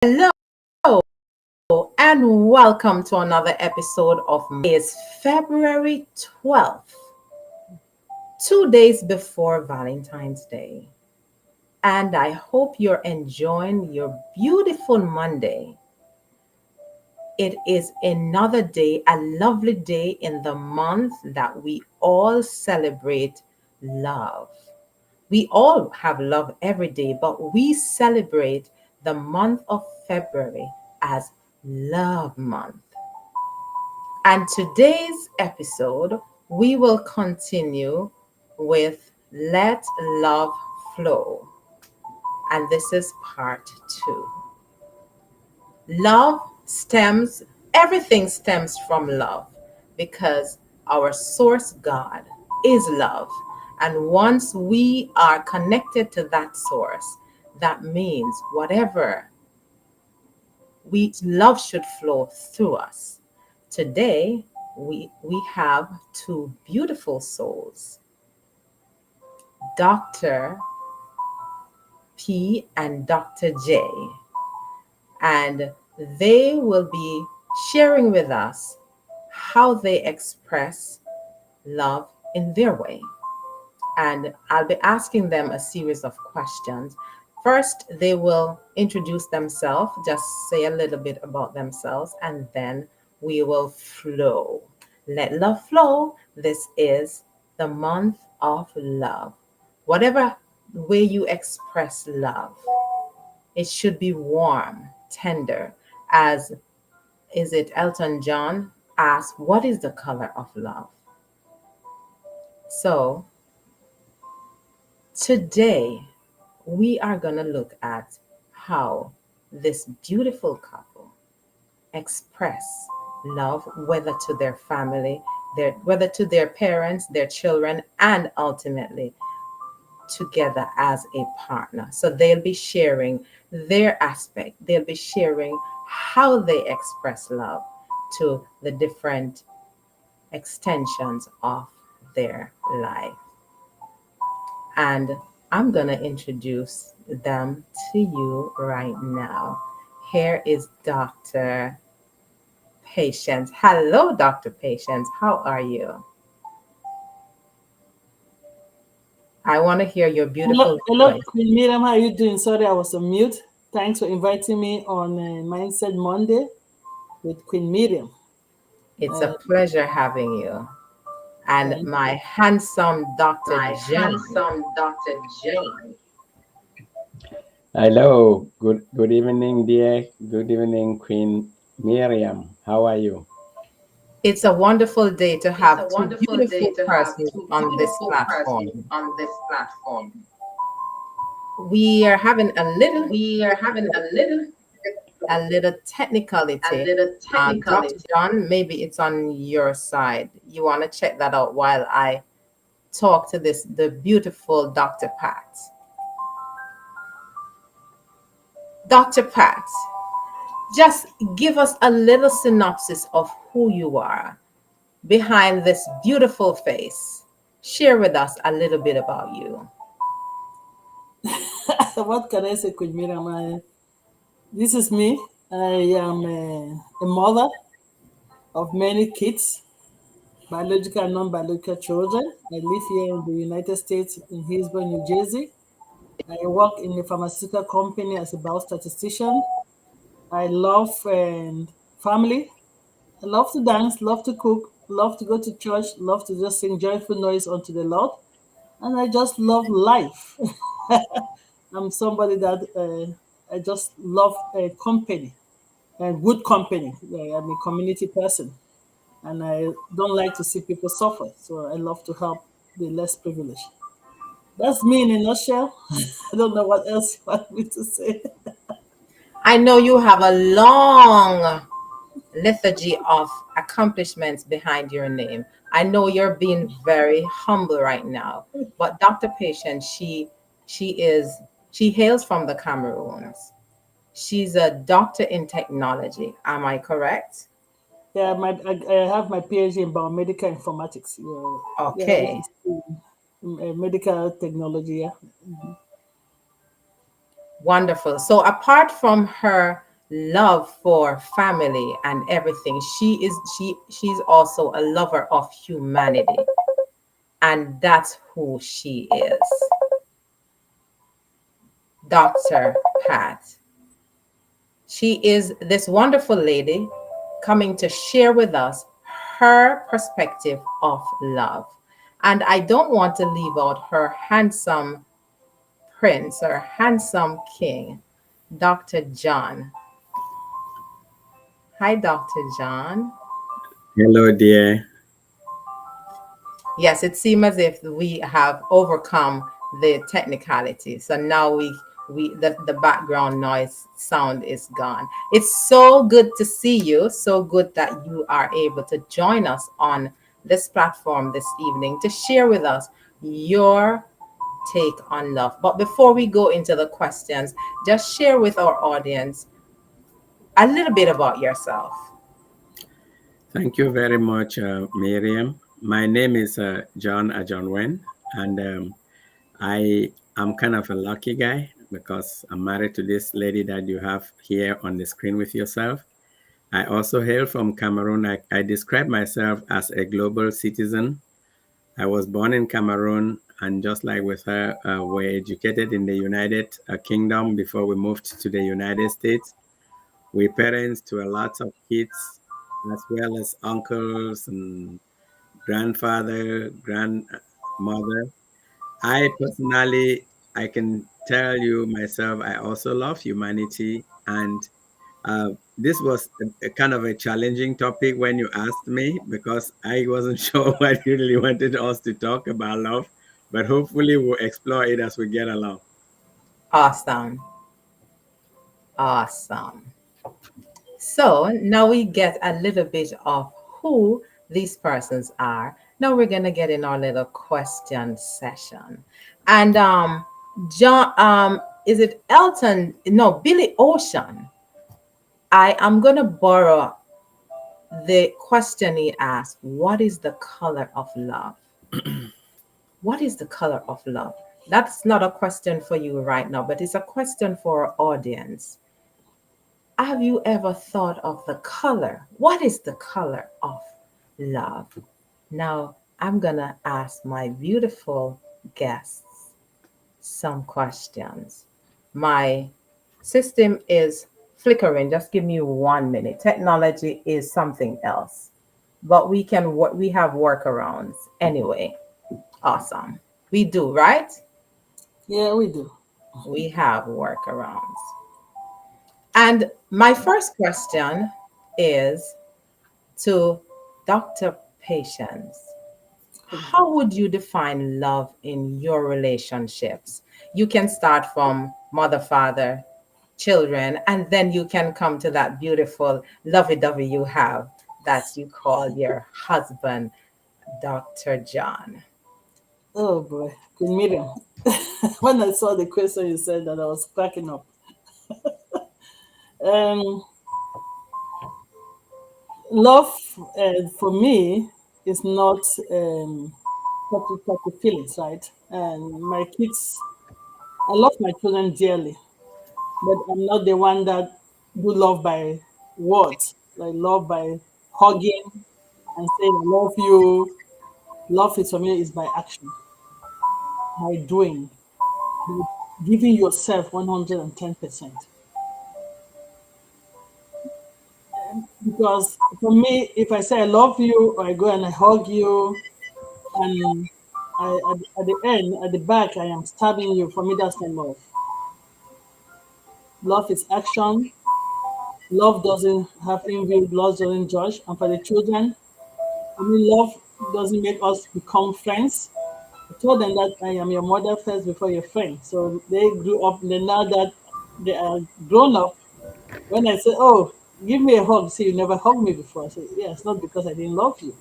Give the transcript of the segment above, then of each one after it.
Hello and welcome to another episode of is February 12th, 2 days before Valentine's Day. And I hope you're enjoying your beautiful Monday. It is another day, a lovely day in the month that we all celebrate love. We all have love every day, but we celebrate the month of February as Love Month. And today's episode, we will continue with Let Love Flow. And this is part two. Love stems, everything stems from love because our source God is love. And once we are connected to that source, that means whatever we love should flow through us. Today, we have two beautiful souls, Dr. P and Dr. J, and they will be sharing with us how they express love in their way. And I'll be asking them a series of questions. First, they will introduce themselves, just say a little bit about themselves, and then we will flow. Let love flow. This is the month of love. Whatever way you express love, it should be warm, tender, as is it Elton John asked, what is the color of love? So today, we are going to look at how this beautiful couple express love, whether to their family, whether to their parents, their children, and ultimately together as a partner. So they'll be sharing their aspect, they'll be sharing how they express love to the different extensions of their life. And I'm going to introduce them to you right now. Here is Dr. Patience. Hello, Dr. Patience. How are you? I want to hear your Hello, beautiful hello, voice. Queen Miriam. How are you doing? Sorry, I was on mute. Thanks for inviting me on Mindset Monday with Queen Miriam. It's a Uh, pleasure having you. And thank my you. handsome Dr. My Jane. handsome Dr. Jane. Hello, good evening, dear. Good evening, Queen Miriam. How are you? It's a wonderful day to It's have a two wonderful day beautiful to have persons two on this beautiful persons platform. on this platform. We are having We are having a little technicality. little Dr. technicality. John, maybe it's on your side. You want to check that out while I talk to the beautiful Dr. Pat. Dr. Pat, just give us a little synopsis of who you are behind this beautiful face. Share with us a little bit about you. What can I say, Queen Miriam? This is me. I am a mother of many kids, biological and non-biological children. I live here in the United States in Hillsborough, New Jersey. I work in a pharmaceutical company as a biostatistician. I love family. I love to dance, love to cook, love to go to church, love to just sing joyful noise unto the Lord. And I just love life. I'm somebody that I just love company and good company. I'm a community person and I don't like to see people suffer. So I love to help the less privileged. That's me in a nutshell. I don't know what else you want me to say. I know you have a long lethargy of accomplishments behind your name. I know you're being very humble right now, but Dr. Patient, she is she hails from the Cameroons. She's a doctor in technology. Am I correct? Yeah, I have my PhD in biomedical informatics. Yeah, which Okay. is medical technology. Yeah. Wonderful. So apart from her love for family and everything. She's also a lover of humanity, and that's who she is. Dr. Pat. She is this wonderful lady coming to share with us her perspective of love. And I don't want to leave out her handsome prince or handsome king, Dr. John. Hi, Dr. John. Hello, dear. Yes, it seems as if we have overcome the technicality. So now the background noise sound is gone. It's so good to see you. So good that you are able to join us on this platform this evening to share with us your take on love. But before we go into the questions, just share with our audience a little bit about yourself. Thank you very much, Miriam. My name is John Ajonwen, and I am kind of a lucky guy because I'm married to this lady that you have here on the screen with yourself. I also hail from Cameroon. I describe myself as a global citizen. I was born in Cameroon, and just like with her, we're educated in the United Kingdom before we moved to the United States. We're parents to a lot of kids, as well as uncles and grandfather, grandmother. I personally, I can tell you myself, I also love humanity. And this was a kind of a challenging topic when you asked me because I wasn't sure what you really wanted us to talk about love, but hopefully we'll explore it as we get along. Awesome. Awesome. So now we get a little bit of who these persons are. Now we're gonna get in our little question session. And John is it Elton? No, Billy Ocean. I am gonna borrow the question he asked, what is the color of love? What is the color of love? That's not a question for you right now, but it's a question for our audience. Have you ever thought of the color? What is the color of love? Now, I'm going to ask my beautiful guests some questions. My system is flickering. Just give me 1 minute. Technology is something else, but we have workarounds anyway. Awesome. We do, right? Yeah, we do. We have workarounds. And my first question is to Dr. Patience. How would you define love in your relationships? You can start from mother, father, children, and then you can come to that beautiful lovey dovey you have that you call your husband, Dr. John. Oh boy, Queen Miriam. When I saw the question you said that, I was cracking up. Um, Love for me is not touchy feelings, right? And my kids, I love my children dearly, but I'm not the one that do love by words. Like love by hugging and saying I love you. Love is for me is by action, by doing, by giving yourself 110%. Because for me, if I say I love you or I go and I hug you and at the end, at the back, I am stabbing you, for me, that's not love. Love is action. Love doesn't have envy. Love doesn't judge. And for the children, I mean, love doesn't make us become friends. I told them that I am your mother first before your friend. So they grew up, and then now that they are grown up, when I say, oh, give me a hug, see, you never hugged me before. I say, yeah, it's not because I didn't love you.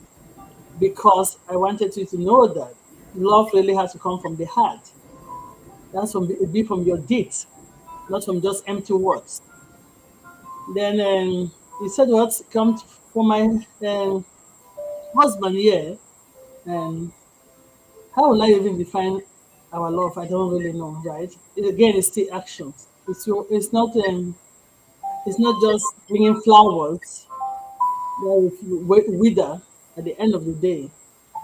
Because I wanted you to know that love really has to come from the heart. That's from be from your deeds, not from just empty words. Then he said, "What come for my husband here?" And how will I even define our love? I don't really know, right? Again, it's still actions. It's not. It's not just bringing flowers that will wither at the end of the day.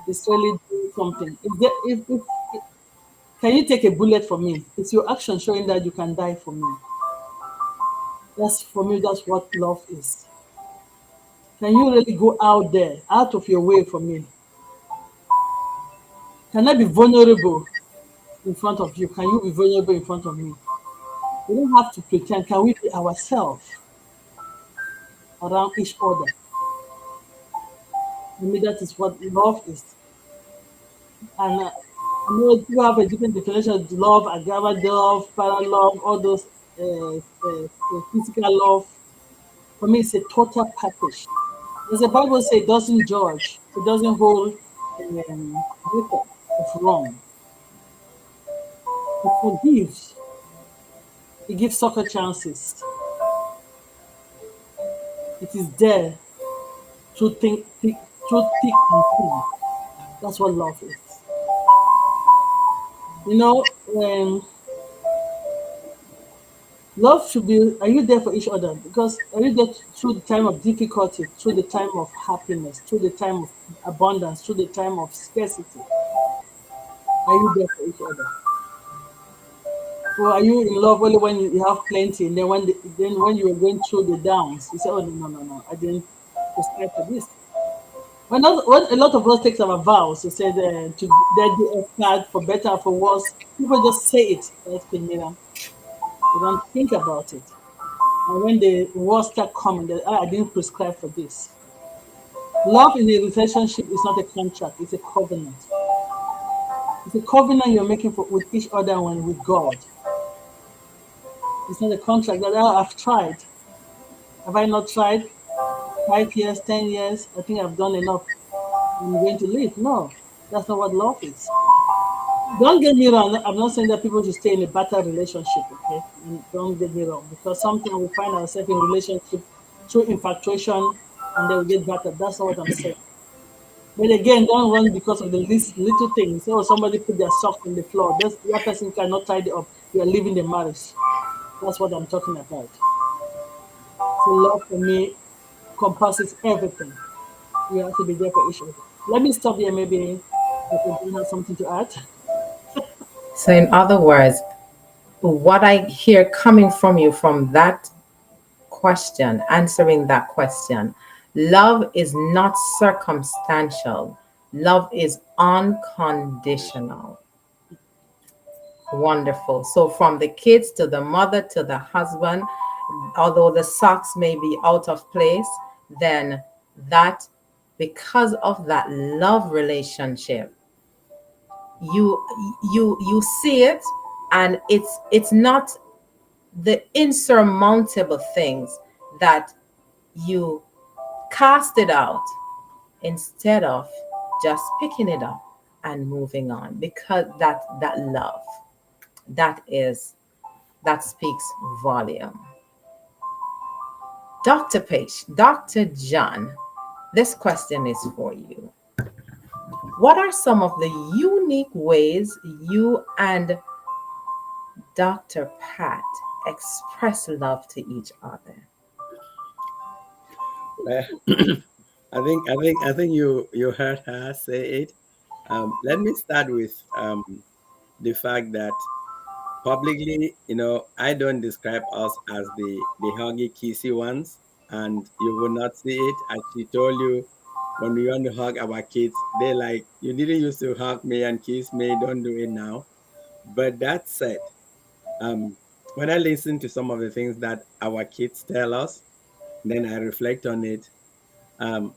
It's really doing something. If can you take a bullet for me? It's your action showing that you can die for me. That's for me. That's what love is. Can you really go out there, out of your way for me? Can I be vulnerable in front of you? Can you be vulnerable in front of me? We don't have to pretend. Can we be ourselves around each other? I mean, that is what love is. And I know you have a different definition of love, agape love, para love, all those physical love. For me, it's a total package. As the Bible says, it doesn't judge, it doesn't hold record of wrong. It forgives, it gives second chances. It is there through thick and thin. That's what love is. You know, love should be, are you there for each other? Because are you there through the time of difficulty, through the time of happiness, through the time of abundance, through the time of scarcity? Are you there for each other? Or are you in love only when you have plenty, and then when you are going through the downs, you say, "Oh, no, no, no, no, I didn't prescribe for this." When a lot of us take our vows to say to that do us bad for better or for worse, people just say it. That's criminal. They don't think about it. And when the worst start coming, they, "Ah, I didn't prescribe for this." Love in a relationship is not a contract; it's a covenant. It's a covenant you're making with each other and with God. It's not a contract that, "Oh, I've tried. Have I not tried? 5 years, 10 years? I think I've done enough. I'm going to leave." No, that's not what love is. Don't get me wrong. I'm not saying that people should stay in a better relationship. Okay, don't get me wrong. Because sometimes we find ourselves in relationship through infatuation, and then we get battered. That's not what I'm saying. But again, don't run because of the least little things. Oh, somebody put their socks on the floor. That person cannot tidy up. You are leaving the marriage. That's what I'm talking about. So love for me compasses everything. We have to be there for each other. Let me stop here. Maybe Dr. John has something to add. So, in other words, what I hear coming from you from that question, answering that question, love is not circumstantial, love is unconditional. Wonderful. So, from the kids to the mother to the husband, although the socks may be out of place, then that, because of that love relationship, you see it, and it's not the insurmountable things that you cast it out instead of just picking it up and moving on, because that love, that is, that speaks volume. Dr. Page, Dr. John, this question is for you. What are some of the unique ways you and Dr. Pat express love to each other? Well, I think you heard her say it. Let me start with the fact that publicly, I don't describe us as the huggy kissy ones, and you will not see it. As she told you, when we want to hug our kids, they like, you didn't used to hug me and kiss me, don't do it now. But that said, um, when I listen to some of the things that our kids tell us, then I reflect on it. Um,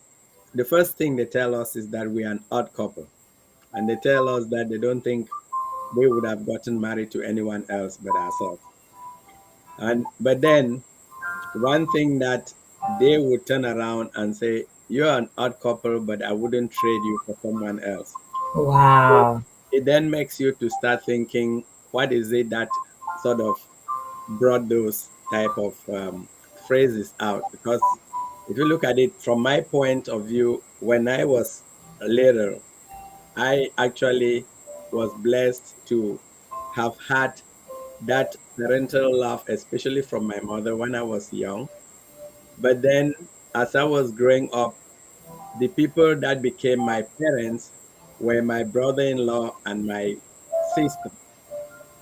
the first thing they tell us is that we are an odd couple, and they tell us that they don't think they would have gotten married to anyone else but ourselves. And but then one thing that they would turn around and say, "You're an odd couple, but I wouldn't trade you for someone else." So Wow. it then makes you to start thinking, what is it that sort of brought those type of phrases out? Because if you look at it from my point of view, when I was little, I actually was blessed to have had that parental love, especially from my mother when I was young. But then, as I was growing up, the people that became my parents were my brother-in-law and my sister.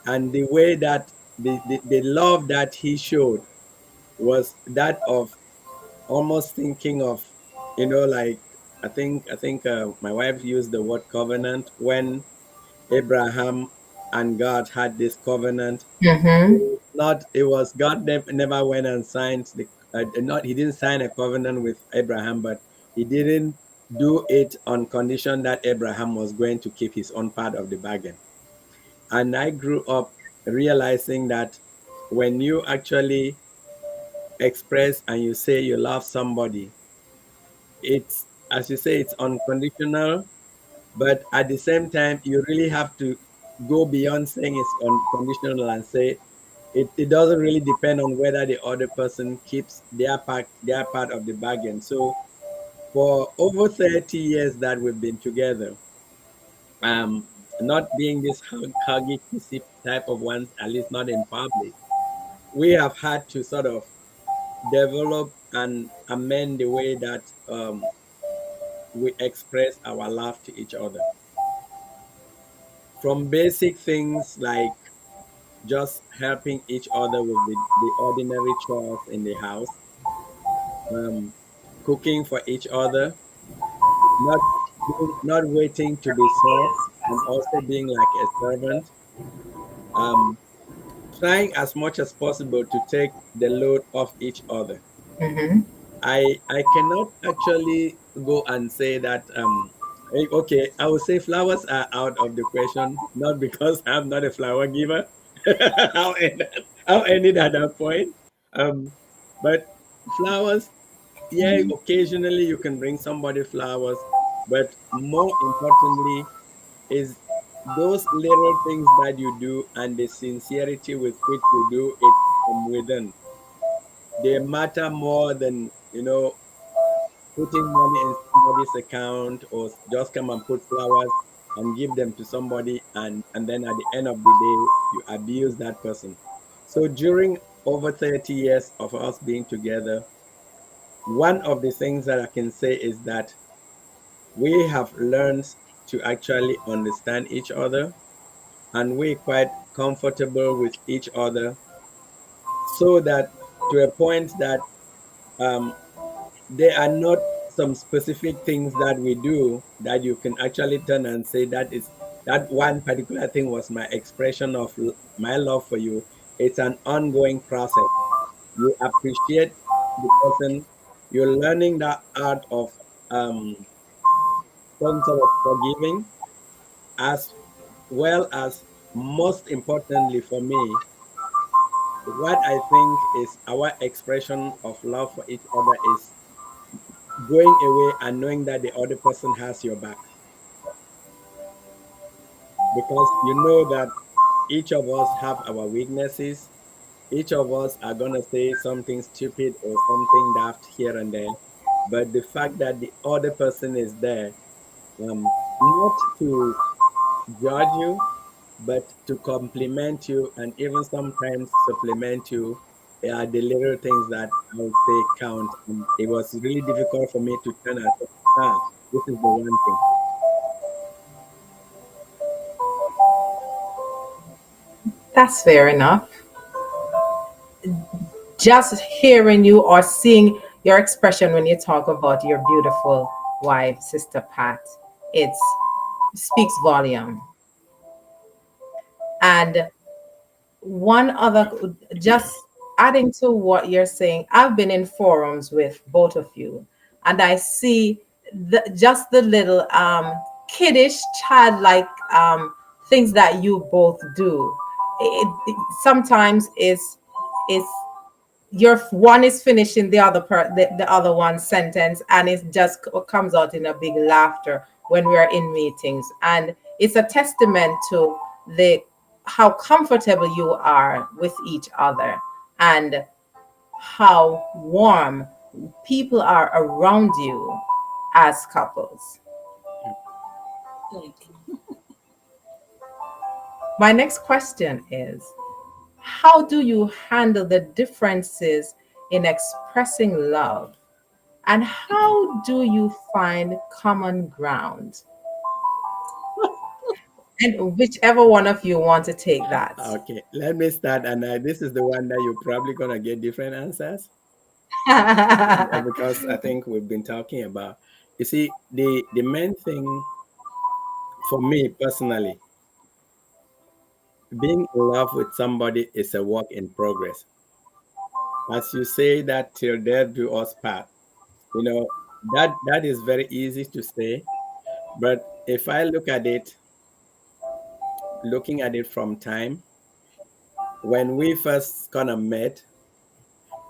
And the way that the love that he showed was that of almost thinking of, like I think my wife used the word covenant when Abraham and God had this covenant. Mm-hmm. Not it was God never went and signed the not he didn't sign a covenant with Abraham, but he didn't do it on condition that Abraham was going to keep his own part of the bargain. And I grew up realizing that when you actually express and you say you love somebody, it's, as you say, it's unconditional, but at the same time you really have to go beyond saying it's unconditional and say it doesn't really depend on whether the other person keeps their part of the bargain. So for over 30 years that we've been together, not being this huggy kissy type of ones, at least not in public, we have had to sort of develop and amend the way that we express our love to each other, from basic things like just helping each other with the ordinary chores in the house, um, cooking for each other, not not waiting to be served, and also being like a servant, um, trying as much as possible to take the load off each other. Mm-hmm. I cannot actually go and say that okay, I would say flowers are out of the question, not because I'm not a flower giver. I'll end I'll end it at that point. Um, but flowers, yeah, occasionally you can bring somebody flowers, but more importantly is those little things that you do and the sincerity with which you do it from within. They matter more than putting money in somebody's account, or just come and put flowers and give them to somebody, and then at the end of the day you abuse that person. So during over 30 years of us being together, one of the things that I can say is that we have learned to actually understand each other, and we're quite comfortable with each other, so that to a point that um, there are not some specific things that we do that you can actually turn and say that one particular thing was my expression of my love for you. It's an ongoing process. You appreciate the person, you're learning that art of um, some sort of forgiving, as well as, most importantly for me, what I think is our expression of love for each other is going away and knowing that the other person has your back, because you know that each of us have our weaknesses. Each of us are going to say something stupid or something daft here and there, but the fact that the other person is there, not to judge you, but to compliment you and even sometimes supplement you, are the little things that I would say count. And it was really difficult for me to turn and say, this is the one thing. That's fair enough. Just hearing you or seeing your expression when you talk about your beautiful wife, Sister Pat, it speaks volume. And one other, just adding to what you're saying, I've been in forums with both of you, and I see just the little kiddish, childlike things that you both do. It sometimes is your one is finishing the other one's sentence, and it just comes out in a big laughter when we are in meetings, and it's a testament to the how comfortable you are with each other, and how warm people are around you as couples. Thank you. My next question is, How do you handle the differences in expressing love? And how do you find common ground? And whichever one of you want to take that. Okay, let me start. And this is the one that you're probably going to get different answers because I think we've been talking about. You see, the main thing for me personally, being in love with somebody is a work in progress. As you say that till death do us part, you know, that is very easy to say. But if I look at it, looking at it from time, when we first kind of met,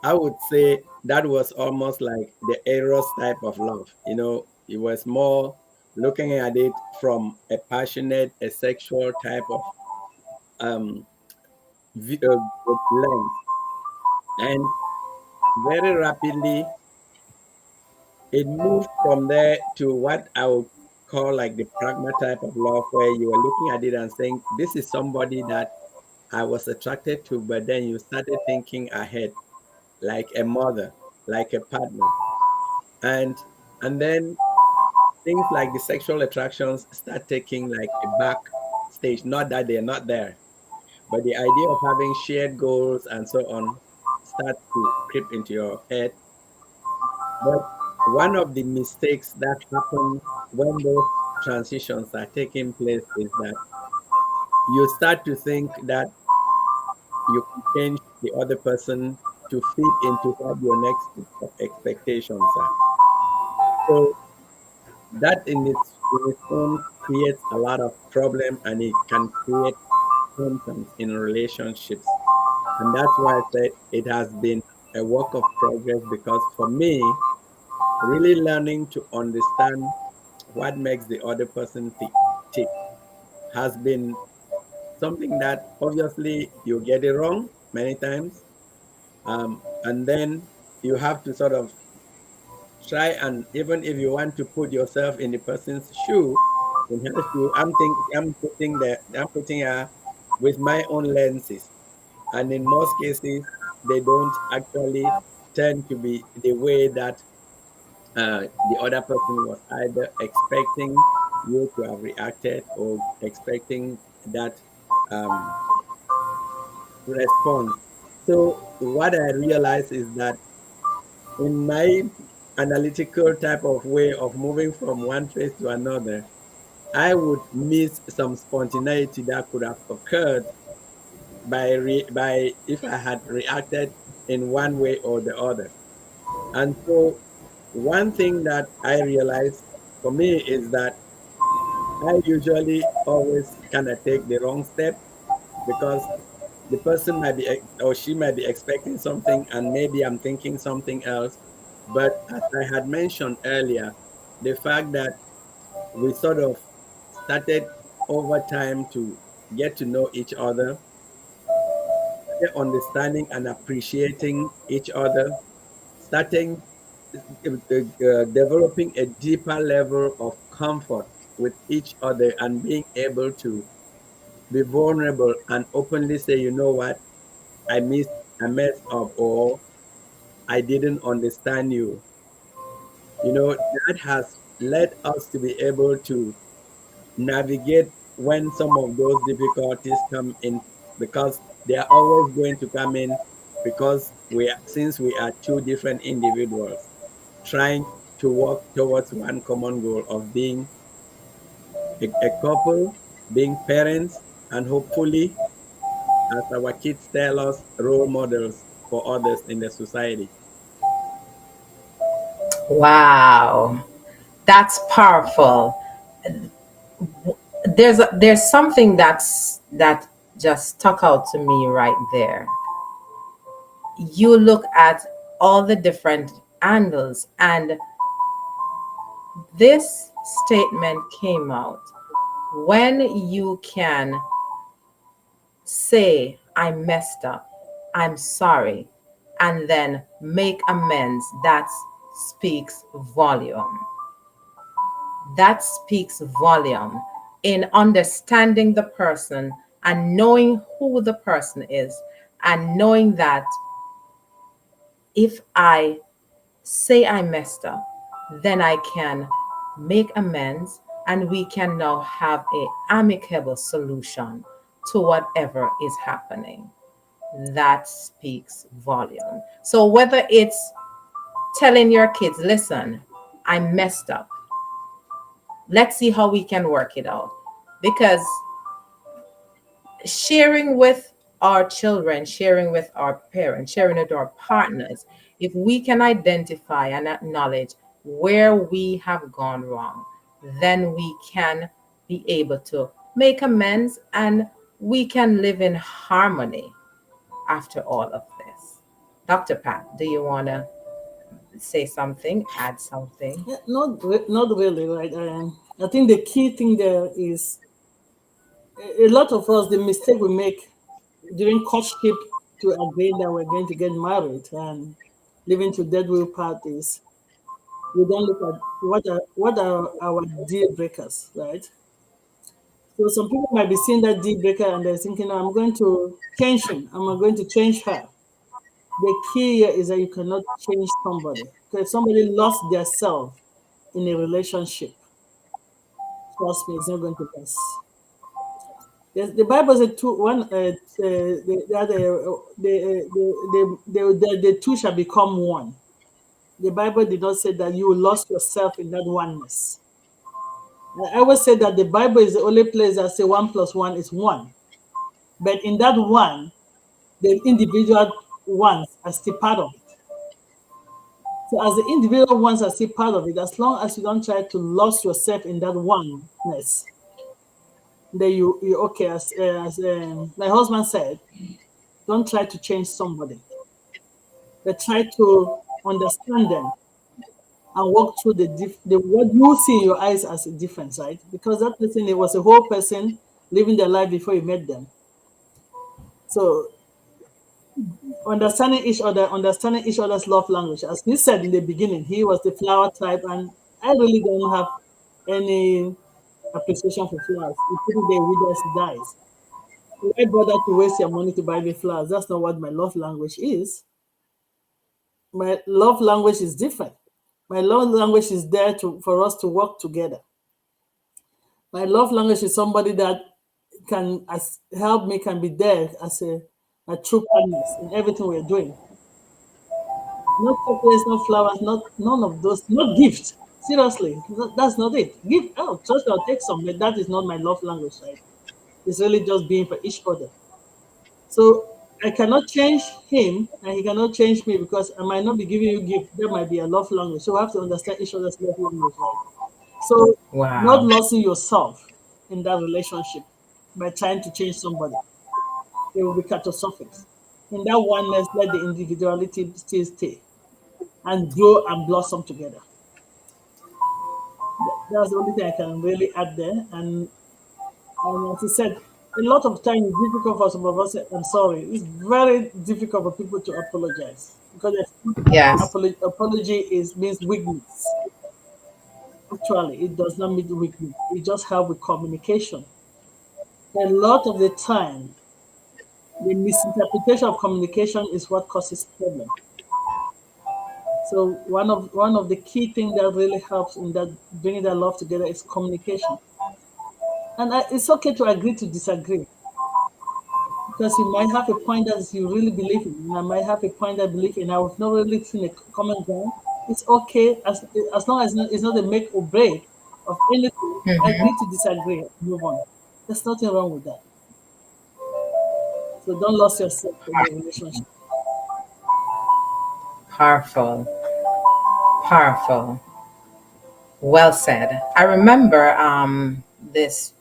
I would say that was almost like the Eros type of love. It was more looking at it from a passionate, a sexual type of um, lens. And very rapidly, it moved from there to what I would call like the pragma type of love, where you were looking at it and saying, this is somebody that I was attracted to, but then you started thinking ahead, like a mother, like a partner. And and then things like the sexual attractions start taking like a back stage. Not that they're not there, but the idea of having shared goals and so on starts to creep into your head. But one of the mistakes that happen when those transitions are taking place is that you start to think that you can change the other person to fit into what your next expectations are. So that in its own creates a lot of problem, and it can create tensions in relationships. And that's why I said it has been a work of progress, because for me, really learning to understand what makes the other person tick has been something that obviously you get it wrong many times. And then you have to sort of try, and even if you want to put yourself in the person's shoe, in her shoe, I'm putting her with my own lenses. And in most cases, they don't actually tend to be the way that the other person was either expecting you to have reacted or expecting that um, response. So what I realized is that in my analytical type of way of moving from one place to another, I would miss some spontaneity that could have occurred by if I had reacted in one way or the other. And so one thing that I realized for me is that I usually always kind of take the wrong step, because the person might be or she might be expecting something, and maybe I'm thinking something else. But as I had mentioned earlier, the fact that we sort of started over time to get to know each other, understanding and appreciating each other, starting developing a deeper level of comfort with each other, and being able to be vulnerable and openly say, you know what, I messed up, or I didn't understand you. That has led us to be able to navigate when some of those difficulties come in, because they are always going to come in, because since we are two different individuals trying to work towards one common goal of being a couple, being parents, and hopefully, as our kids tell us, role models for others in the society. Wow, that's powerful. There's something that just stuck out to me right there. You look at all the different angles, and this statement came out when you can say, I messed up, I'm sorry, and then make amends. That speaks volume. That speaks volume in understanding the person and knowing who the person is. and knowing that if I say I messed up, then I can make amends and we can now have a amicable solution to whatever is happening. That speaks volume. So whether it's telling your kids, listen, I messed up. Let's see how we can work it out. Because sharing with our children, sharing with our parents, sharing with our partners, if we can identify and acknowledge where we have gone wrong, then we can be able to make amends and we can live in harmony after all of this. Dr. Pat, do you want to say something, add something? Yeah, not really, right? I think the key thing there is a lot of us, the mistake we make during courtship to agree that we're going to get married and living to death will part is we don't look at what are our deal breakers, right? So some people might be seeing that deal breaker and they're thinking, "No, I'm going to change him. I'm going to change her." The key here is that you cannot change somebody. Because if somebody lost their self in a relationship, trust me, it's not going to last. Yes, the Bible said two one the two shall become one. The Bible did not say that you lost yourself in that oneness. I always say that the Bible is the only place that say one plus one is one. But in that one, the individual ones are still part of it. So as the individual ones are still part of it, as long as you don't try to lose yourself in that oneness, then you okay. As my husband said, don't try to change somebody, but try to understand them and walk through the what you see in your eyes as a difference, right? Because that person, it was a whole person living their life before you met them. So understanding each other's love language. As he said in the beginning, he was the flower type, and I really don't have any appreciation for flowers. You put it there, it withers, it dies. Why bother to waste your money to buy me flowers? That's not what my love language is. My love language is different. My love language is there for us to work together. My love language is somebody that help me, can be there as a true partner in everything we're doing. Not chocolates, not flowers, not none of those, not gifts. Seriously, that's not it. Give out, just I'll take some, but that is not my love language, right? It's really just being for each other. So I cannot change him and he cannot change me because I might not be giving you gift. That might be a love language. So we have to understand each other's love language, right? So not Wow. losing yourself in that relationship by trying to change somebody. It will be catastrophic. In that oneness, let the individuality still stay and grow and blossom together. That's the only thing I can really add there. And as I said, a lot of time it's difficult for some of us. I'm sorry. It's very difficult for people to apologize because Yes. apology is means weakness. Actually, it does not mean weakness. It just help with communication. A lot of the time, the misinterpretation of communication is what causes problem. So one of the key things that really helps in that bringing that love together is communication. And it's okay to agree to disagree because you might have a point that you really believe in, and I might have a point I believe in. I have not really seen a common ground. It's okay as long as it's not a make or break of anything. Agree to disagree, move on. There's nothing wrong with that. So don't lose yourself in your relationship. Powerful. Powerful. Well said. I remember this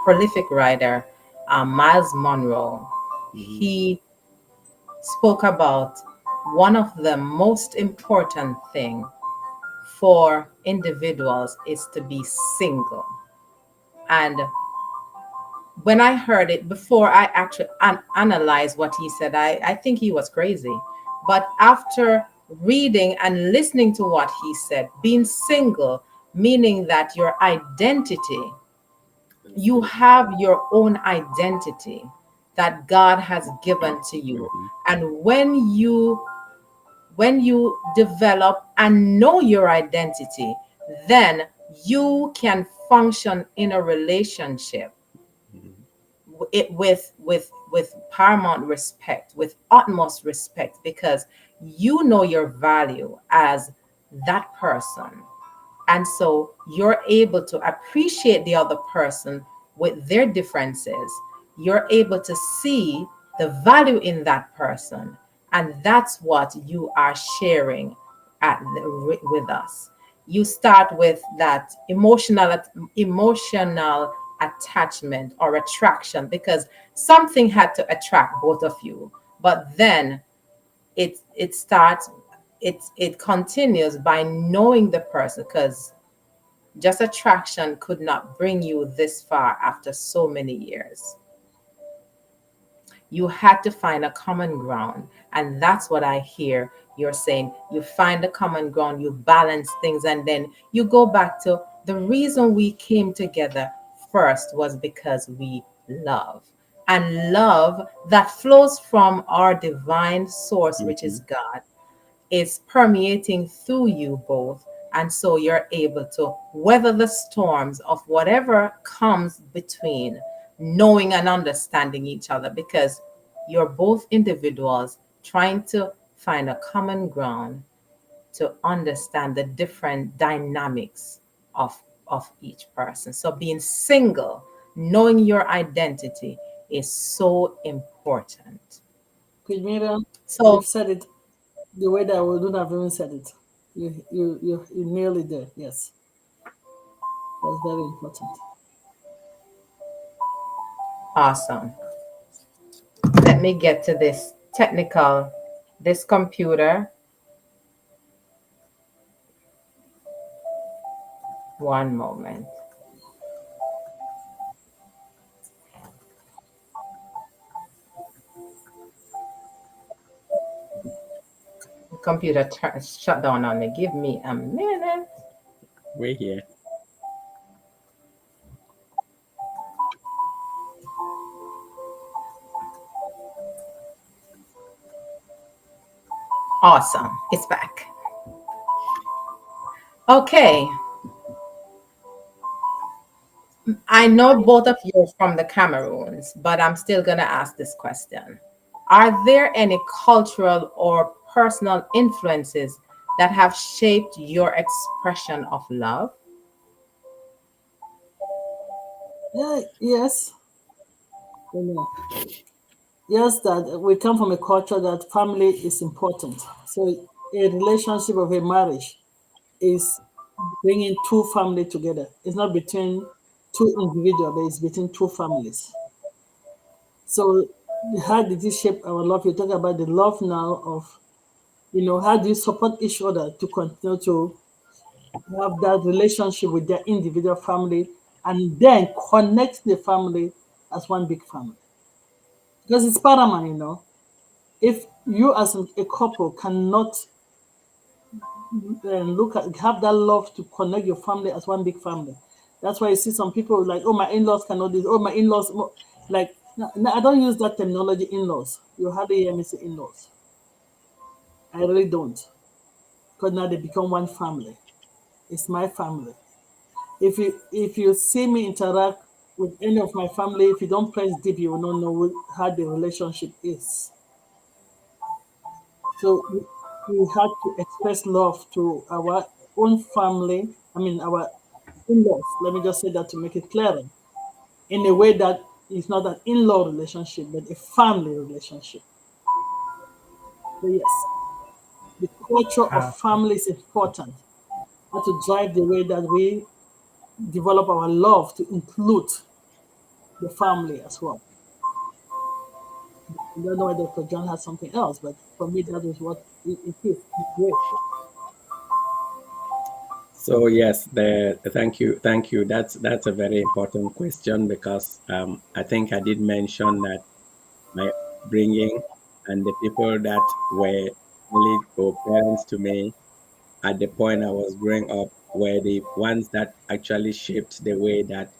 prolific writer, Miles Monroe. Mhm. He spoke about one of the most important thing for individuals is to be single. And when I heard it before, I actually analyzed what he said. I think he was crazy. But after reading and listening to what he said, being single, meaning that your identity, That's you good. have your own identity. that God has given to you. Mhm. And when you develop and know your identity, then you can function in a relationship Mhm. with paramount respect, with utmost respect, because you know your value as that person. And so you're able to appreciate the other person with their differences. You're able to see the value in that person. And that's what you are sharing with us. You start with that emotional attachment or attraction, because something had to attract both of you. But then it continues by knowing the person, because just attraction could not bring you this far after so many years. You had to find a common ground. And that's what I hear you're saying. You find a common ground, you balance things, and then you go back to the reason we came together first was because we love. And love that flows from our divine source, which is Mhm. God, is permeating through you both. And so you're able to weather the storms of whatever comes between, knowing and understanding each other, because you're both individuals trying to find a common ground to understand the different dynamics of, of each person. So being single, knowing your identity is so important. Coach Miriam, So you've said it the way that I wouldn't have even said it. You nailed it there. Yes, that's very important. awesome. Let me get to this computer. One moment. The computer shut down on me. Give me a minute. We're here. Awesome. It's back. Okay. I know both of you are from the Cameroons, but I'm still going to ask this question. Are there any cultural or personal influences that have shaped your expression of love? Yeah, yes, you know, yes, that we come from a culture that family is important. So a relationship of a marriage is bringing two family together. It's not between two individuals, but it's between two families. So how did it shape our love? You talk about the love now of, how do you support each other to continue to have that relationship with their individual family and then connect the family as one big family? Because it's paramount, if you as a couple cannot look at have that love to connect your family as one big family. That's why you see some people like, oh, my in-laws cannot do this, oh, my in-laws like no, no, I don't use that terminology in-laws. You hardly hear me say in-laws. I really don't. Because now they become one family. It's my family. If you see me interact with any of my family, if you don't press deep, you will not know how the relationship is. So we had to express love to our own family. I mean, our in-laws. Let me just say that to make it clearer. In a way that it's not an in-law relationship, but a family relationship. So yes, the culture of family is important. How to drive the way that we develop our love to include the family as well. I don't know whether Dr. John has something else, but for me, that is what it is. Great. So yes, thank you. That's a very important question because I think I did mention that my upbringing and the people that were really parents to me at the point I was growing up were the ones that actually shaped the way that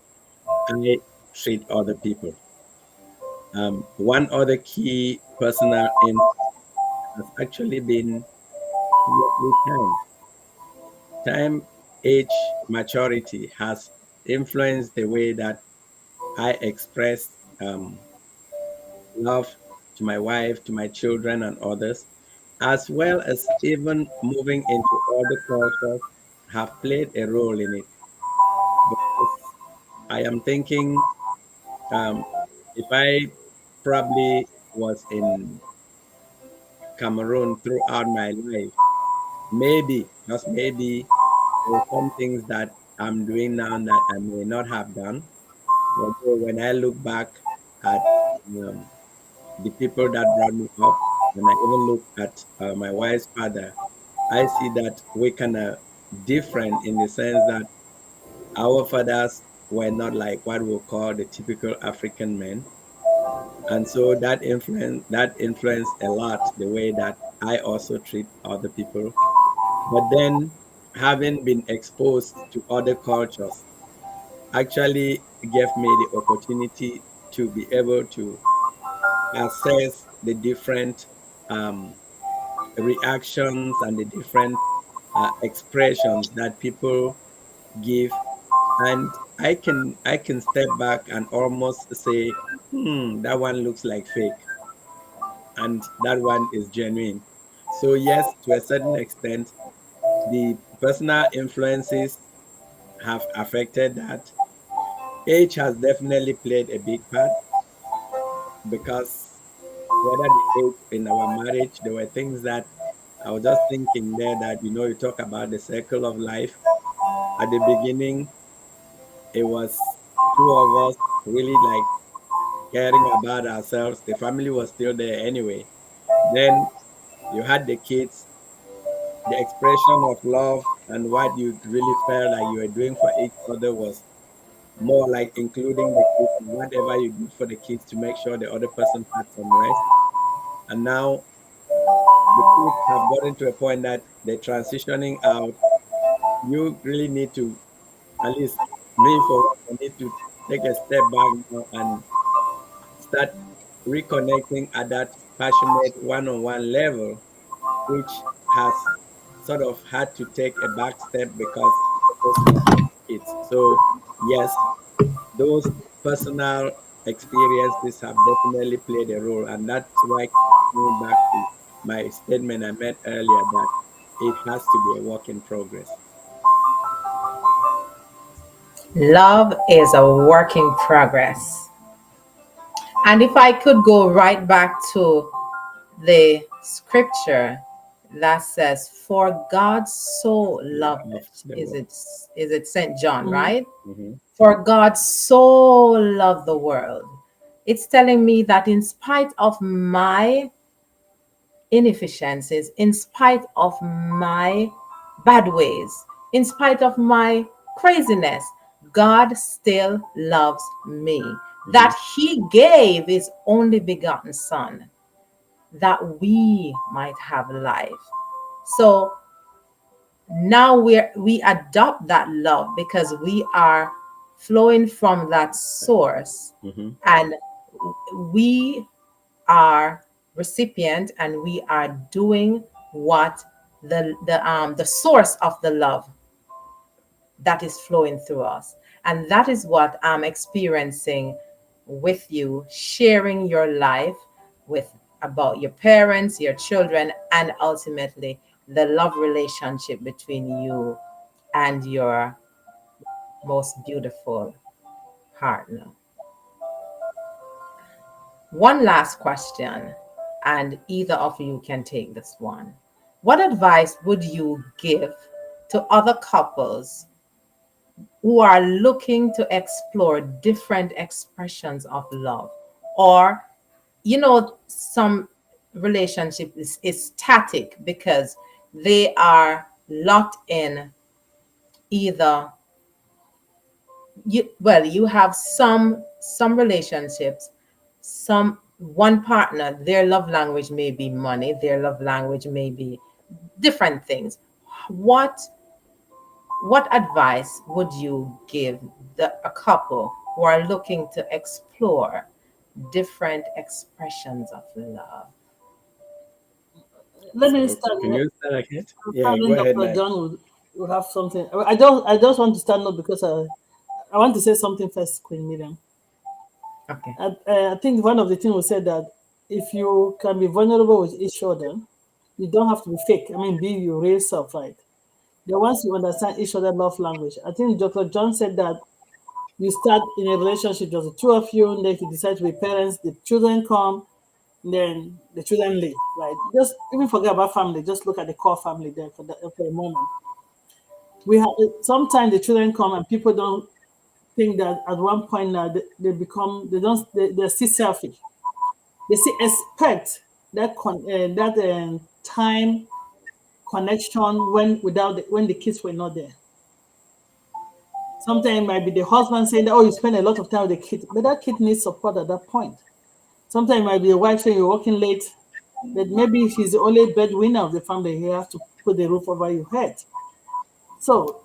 I treat other people. One other key personal influence has actually been seriously time. Time, age, maturity has influenced the way that I express love to my wife, to my children, and others, as well as even moving into other cultures, have played a role in it. Because I am thinking, um, if I probably was in Cameroon throughout my life, maybe, just maybe, there are some things that I'm doing now that I may not have done. Although when I look back at um, the people that brought me up, and I even look at my wife's father, I see that we kind of different in the sense that our fathers were not like what we'll call the typical African men, and so that influenced a lot the way that I also treat other people. But then, having been exposed to other cultures actually gave me the opportunity to be able to assess the different um, reactions and the different expressions that people give, and I can step back and almost say, that one looks like fake, and that one is genuine. So yes, to a certain extent, the personal influences have affected that. Age has definitely played a big part because whether the age in our marriage, there were things that I was just thinking there that, you talk about the circle of life. At the beginning, it was two of us really like caring about ourselves. The family was still there anyway. Then you had the kids, the expression of love and what you really felt like you were doing for each other was more like including the kids and whatever you did for the kids to make sure the other person had some rest. And now the kids have gotten to a point that they're transitioning out. You really need to, at least me for one, I need to take a step back now and start reconnecting at that passionate one-on-one level, which has sort of had to take a back step because obviously it's so. Yes, those personal experiences have definitely played a role, and that's why going back to my statement I made earlier that it has to be a work in progress. Love is a work in progress. And if I could go right back to the scripture that says, "For God so loved Of it." the Is work. it Saint John, Mm-hmm. right? Hmm. For God so loved the world. It's telling me that in spite of my inefficiencies, in spite of my bad ways, in spite of my craziness, God still loves me. Hmm. That He gave His only begotten Son that we might have life. So now we adopt that love because we are flowing from that source, Hmm. and we are recipient, and we are doing what the source of the love that is flowing through us. And that is what I'm experiencing with you, sharing your life with about your parents, your children, and ultimately the love relationship between you and your most beautiful partner. One last question, and either of you can take this one. What advice would you give to other couples who are looking to explore different expressions of love? Or, some relationship is static because they are locked in either you have some relationships, some one partner, their love language may be money, their love language may be different things. What what advice would you give a couple who are looking to explore different expressions of love. Let me So start. can you start again? Yeah, go Then ahead, Dr. Mike. John will have something. I just want to stand up because I want to say something first, Queen Miriam. Okay. I think one of the things we said that if you can be vulnerable with each other, you don't have to be fake. I mean, be your real self, right? Then once you understand each other love language, I think Dr. John said that you start in a relationship, just the two of you, and then if you decide to be parents, the children come, then the children leave, right? Just even forget about family, just look at the core family there for a moment. We have sometimes the children come and people don't think that at one point now they become they're still selfish. They still expect that time connection when the kids were not there. Sometimes it might be the husband saying that, oh, you spend a lot of time with the kid, but that kid needs support at that point. Sometimes it might be the wife saying you're working late, but maybe she's the only breadwinner of the family. You have to put the roof over your head. So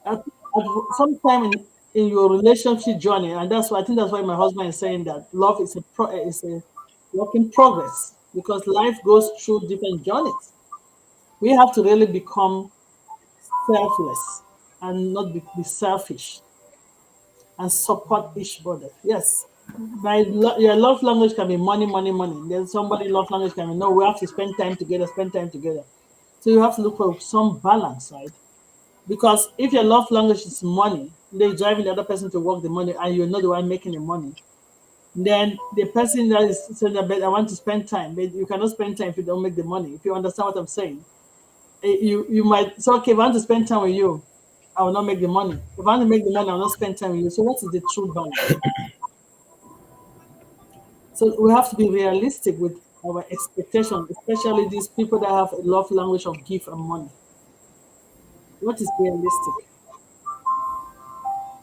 at sometime in your relationship journey, and I think that's why my husband is saying that love is a work in progress because life goes through different journeys. We have to really become selfless and not be selfish and support each other. Yes. Your love language can be money, money, money. Then somebody love language can be no, we have to spend time together, spend time together. So you have to look for some balance, right? Because if your love language is money, they're driving the other person to work the money and you're not the one making the money, then the person that is saying that, "But I want to spend time," but you cannot spend time if you don't make the money. If you understand what I'm saying, you might say, okay, if I want to spend time with you, I will not make the money. If I want to make the money, I will not spend time with you. So what is the true balance? So we have to be realistic with our expectation, especially these people that have a love language of gift and money. What is realistic?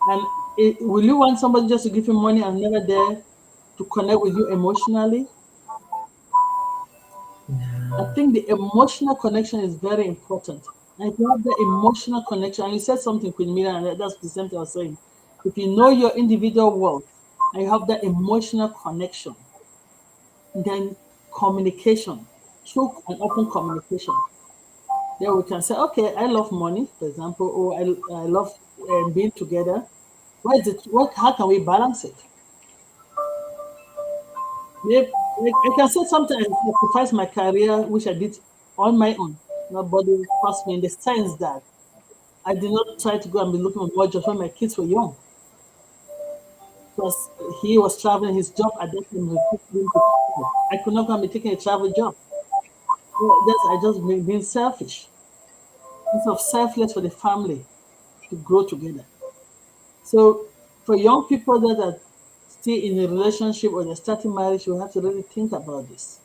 And will you want somebody just to give you money and never there to connect with you emotionally? I think the emotional connection is very important. And if you have the emotional connection, and you said something, Queen Mira, and that's the same thing I was saying. If you know your individual world and you have that emotional connection, then communication, true and open communication, then we can say, okay, I love money, for example, or I love being together. What is it? How can we balance it? Maybe, like, I can say something I sacrificed my career, which I did on my own. Nobody forced me in the sense that I did not try to go and be looking for more jobs when my kids were young. Because he was traveling, his job at that time required him to travel. I could not go and be taking a travel job. So I just being selfish. Instead of selfless for the family to grow together. So for young people that are still in a relationship or they're starting marriage, you have to really think about this.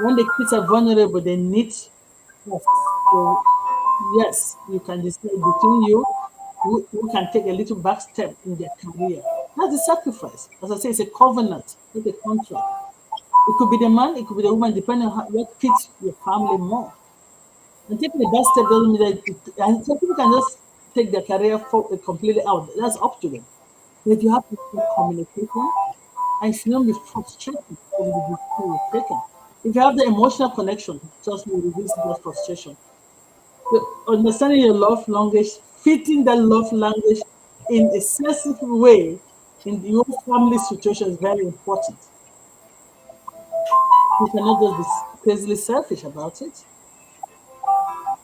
When the kids are vulnerable, they need us. So yes, you can decide between you who can take a little back step in their career. That's a sacrifice. As I say, it's a covenant, not a contract. It could be the man, it could be the woman, depending on what fits your family more. And taking a back step doesn't mean that and some people can just take their career completely out. That's up to them. But if you have to do communication, and should not be frustrated over the decision you've taken. If you have the emotional connection, trust me, reduce that frustration. So understanding your love language, fitting that love language in a sensitive way in your family situation is very important. You cannot just be crazily selfish about it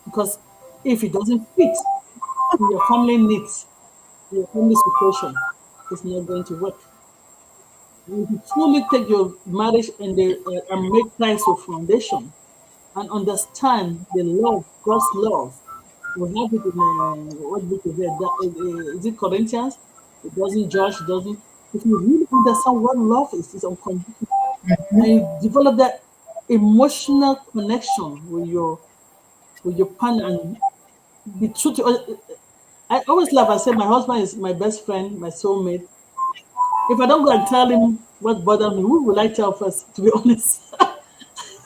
because if it doesn't fit in your family needs, your family situation, it's not going to work. If you truly take your marriage and make Christ your foundation and understand the love, God's love, we have it in what book is it? Is it Corinthians? It doesn't judge, it doesn't. If you really understand what love is, it's unconditional, and you develop that emotional connection with your partner and be true to. I always laugh. I say my husband is my best friend, my soulmate. If I don't go and tell him what bothered me, who will I tell first? To be honest,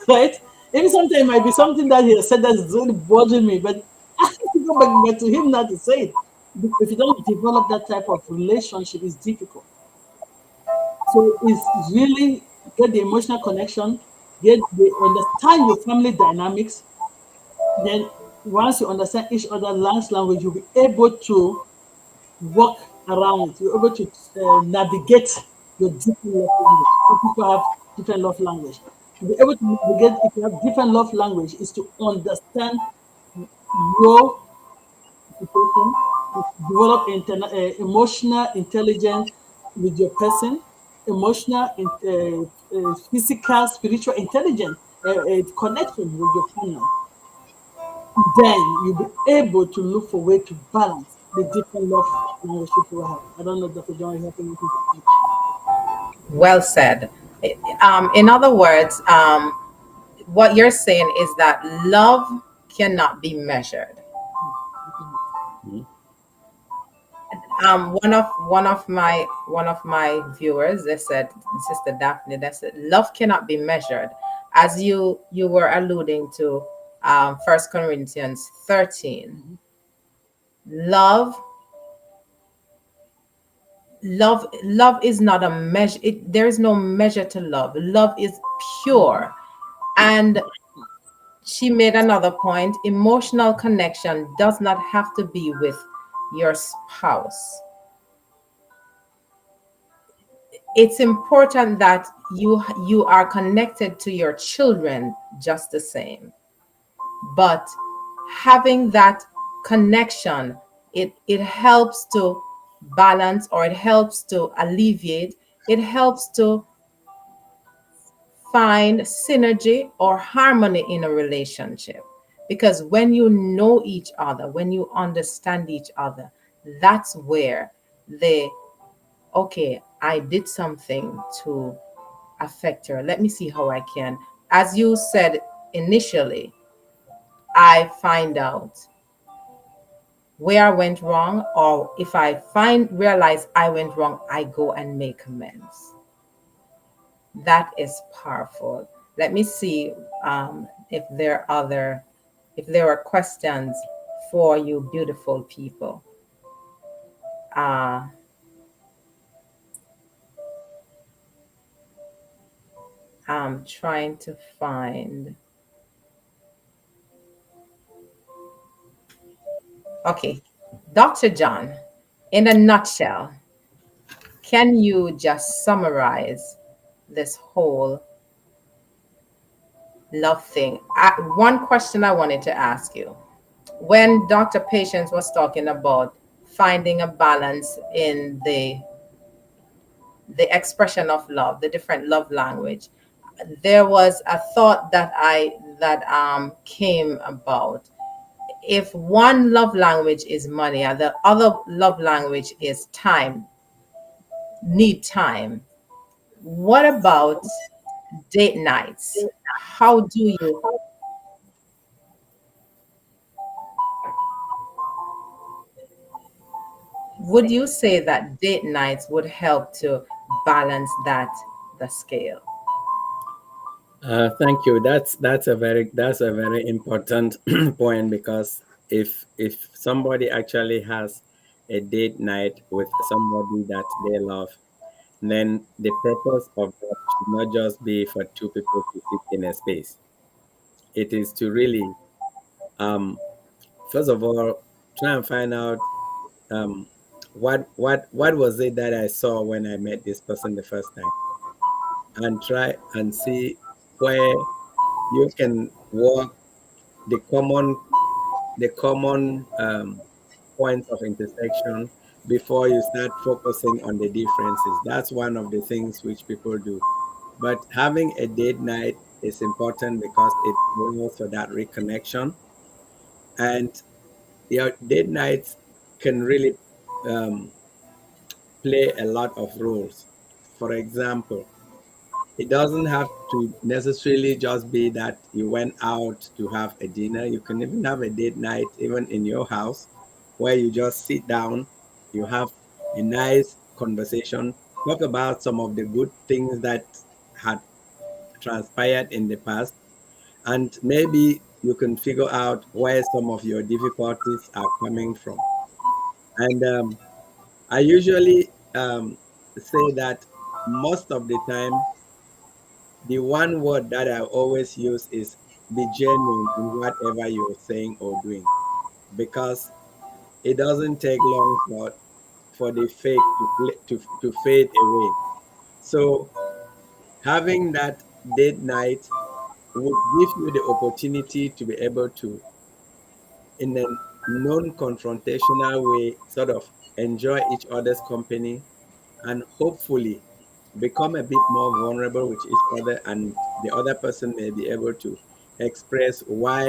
right? Maybe sometimes it might be something that he has said that's really bothering me, but I have to go back to him not to say it. If you don't develop that type of relationship, it's difficult. So it's really get the emotional connection, get they understand your family dynamics. Then once you understand each other language, you'll be able to work around it. You're able to navigate your different love language. Some people have different love language. To be able to navigate, if you have different love language, is to understand your situation, develop emotional intelligence with your person, emotional, physical, spiritual intelligence, connection with your partner. Then you'll be able to look for way to balance the different love language people have. I don't know, Dr. John, you have anything to add? Well said. In other words, what you're saying is that love cannot be measured. Mhm. One of my viewers, they said, Sister Daphne, they said love cannot be measured, as you were alluding to, 1 Corinthians 13. Mhm. Love, love is not a measure. There is no measure to love. Love is Mhm. pure. And she made another point: emotional connection does not have to be with your spouse. It's important that you are connected to your children just the same, but having that connection, it helps to balance, or it helps to alleviate, it helps to find synergy or harmony in a relationship. Because when you know each other, when you understand each other, that's where the, okay, I did something to affect her. Let me see how I can. As you said initially, I find out where I went wrong, or if I realize I went wrong, I go and make amends. That is powerful. Let me see, if there are questions for you beautiful people. Uh, I'm trying to find. Okay, Dr. John, in a nutshell, can you just summarize this whole love thing? One question I wanted to ask you: when Dr. Patience was talking about finding a balance in the expression of love, the different love language, there was a thought that came about. If one love language is money and the other love language is time, need time, what about date nights? How do you, would you say that date nights would help to balance the scale? Thank you. That's a very important point, because if somebody actually has a date night with somebody that they love, then the purpose of that should not just be for two people to sit in a space. It is to really, um, first of all, try and find out, um, what was it that I saw when I met this person the first time, and try and see where you can work the common the common points of intersection before you start focusing on the differences. That's one of the things which people do. But having a date night is important because it allows for that reconnection. And your date nights can really, um, play a lot of roles. For example, it doesn't have to necessarily just be that you went out to have a dinner. You can even have a date night, even in your house, where you just sit down, you have a nice conversation, talk about some of the good things that had transpired in the past, and maybe you can figure out where some of your difficulties are coming from. And I usually say that most of the time, the one word that I always use is be genuine in whatever you're saying or doing, because it doesn't take long for the fake to fade away. So having that date night would give you the opportunity to be able to, in a non-confrontational way, sort of enjoy each other's company and hopefully become a bit more vulnerable with each other, and the other person may be able to express why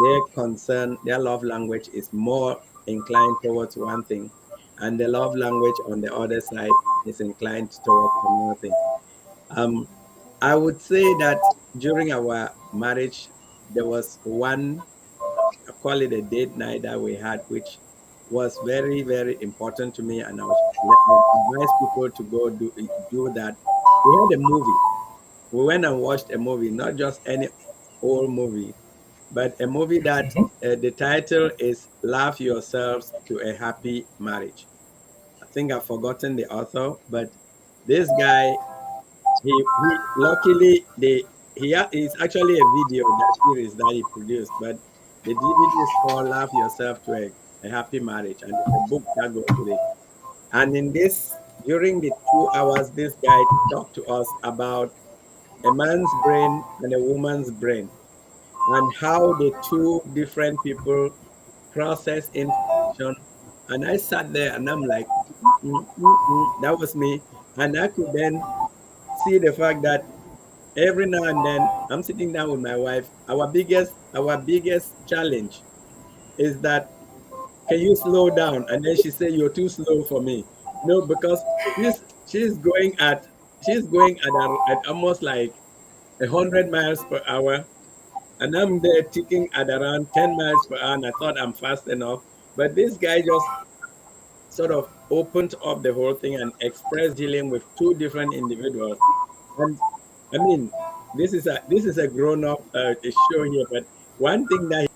their concern, their love language is more inclined towards one thing, and the love language on the other side is inclined towards another thing. um I would say that during our marriage there was one, I call it a date night that we had, which was very, very important to me, and I would advise people to go do that. We had a movie. We went and watched a movie, not just any old movie, but a movie that Okay. the title is "Love Yourselves to a Happy Marriage." I think I've forgotten the author, but this guy, he luckily it's actually a video, that series that he produced, but the DVD is called Love Yourself to a Happy Marriage, and it's a book that goes with it. And in this, during the 2 hours, this guy talked to us about a man's brain and a woman's brain, and how the two different people process information. And I sat there and I'm like, that was me. And I could then see the fact that every now and then I'm sitting down with my wife. Our biggest challenge is that, can you slow down? And then she say, you're too slow for me. Because she's going at at almost like 100 miles per hour, and I'm there ticking at around 10 miles per hour, and I thought I'm fast enough. But this guy just sort of opened up the whole thing and expressed dealing with two different individuals. And I mean, this is a grown up show here, but one thing that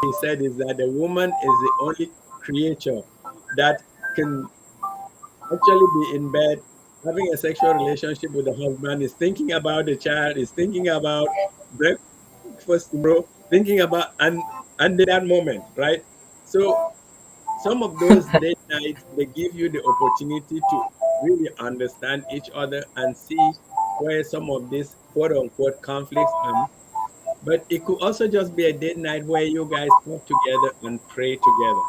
he said is that the woman is the only creature that can actually be in bed having a sexual relationship with the husband, is thinking about the child, is thinking about breakfast tomorrow, thinking about, and that moment, right? So some of those date nights, they give you the opportunity to really understand each other and see where some of these quote unquote conflicts come. But it could also just be a date night where you guys talk together and pray together.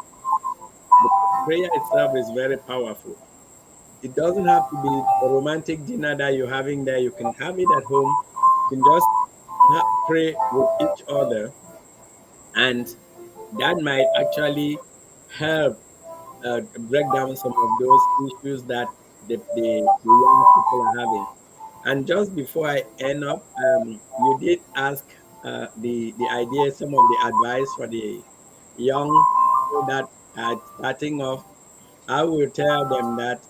Because prayer itself is very powerful. It doesn't have to be a romantic dinner that you're having there. You can have it at home. You can just pray with each other, and that might actually help break down some of those issues that the young people are having. And just before I end up, you did ask the idea, some of the advice for the young people that are starting off. I will tell them that,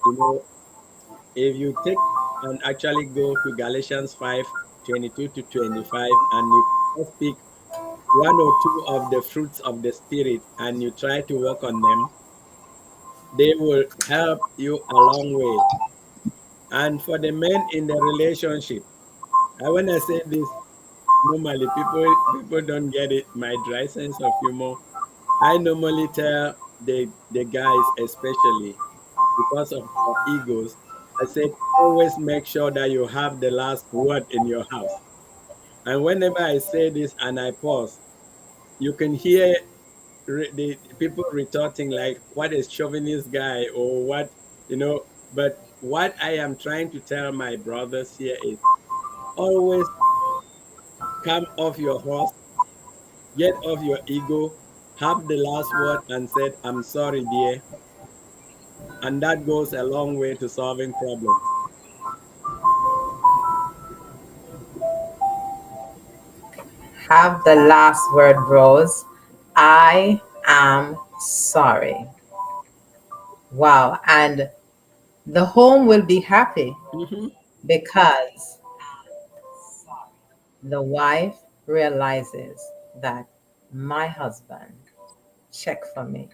if you take and actually go to Galatians 5:22 to 25, and you just pick one or two of the fruits of the Spirit and you try to work on them, they will help you a long way. And for the men in the relationship, when I say this, normally people don't get it. My dry sense of humor. I normally tell the guys, especially because of our egos, I said always make sure that you have the last word in your house. And whenever I say this and I pause, you can hear the people retorting like, "What a chauvinist guy," or what, But what I am trying to tell my brothers here is always come off your horse, get off your ego, have the last word, and said, "I'm sorry, dear," and that goes a long way to solving problems. Have the last word, bros. I am sorry. Wow. And the home will be happy Hmm. because the wife realizes that my husband check for me.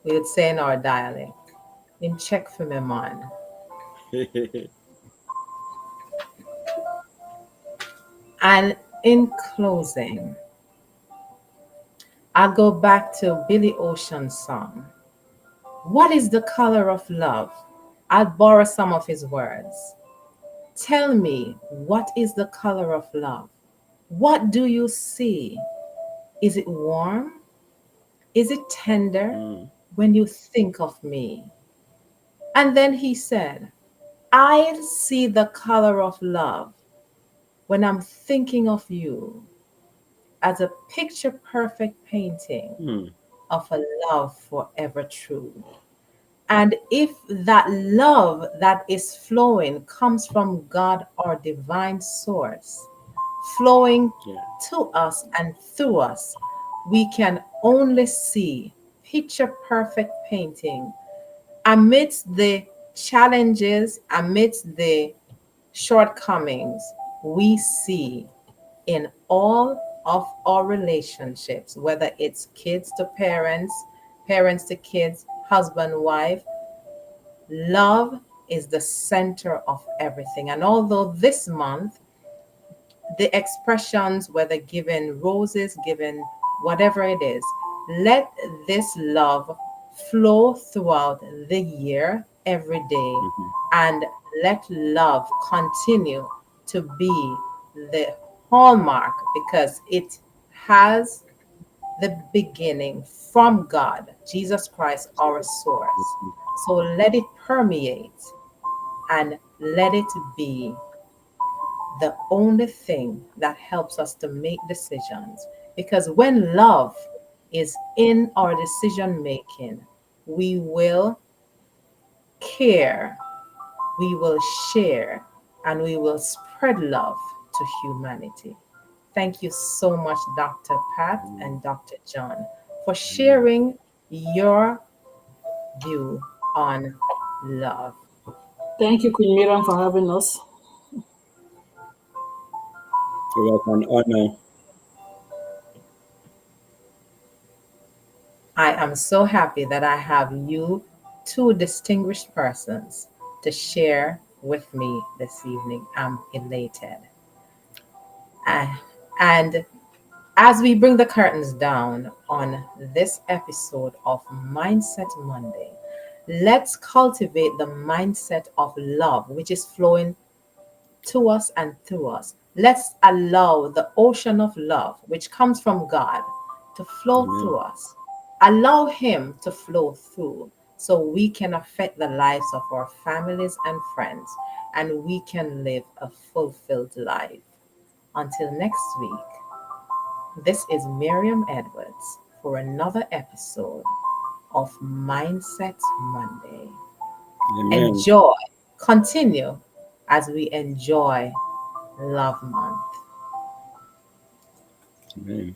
We would say in our dialect, him check for me, man. And in closing, I'll go back to Billy Ocean's song. What is the color of love? I'll borrow some of his words. Tell me, what is the color of love? What do you see? Is it warm? Is it tender Mm, when you think of me? And then he said, I see the color of love when I'm thinking of you as a picture perfect painting mm, of a love forever true. And if that love that is flowing comes from God or divine source, flowing yeah. to us and through us, we can only see picture perfect painting amidst the challenges, amidst the shortcomings we see in all of our relationships, whether it's kids to parents, parents to kids, husband, wife. Love is the center of everything. And although this month, the expressions, whether given roses, given whatever it is, let this love flow throughout the year, every day, Mhm. and let love continue to be the hallmark because it has the beginning from God, Jesus Christ, our source. So let it permeate and let it be the only thing that helps us to make decisions. Because when love is in our decision making, we will care, we will share, and we will spread love to humanity. Thank you so much, Dr. Pat Amen. and Dr. John, for Amen. sharing your view on love. Thank you, Queen Miriam, for having us. It was an honor. I am so happy that I have you, two distinguished persons, to share with me this evening. I'm elated. Uh, and as we bring the curtains down on this episode of Mindset Monday, let's cultivate the mindset of love, which is flowing to us and through us. Let's allow the ocean of love, which comes from God, to flow Amen. through us. Allow Him to flow through so we can affect the lives of our families and friends and we can live a fulfilled life. Until next week, this is Miriam Edwards for another episode of Mindset Monday. Amen. Enjoy, continue as we enjoy Love Month. Amen.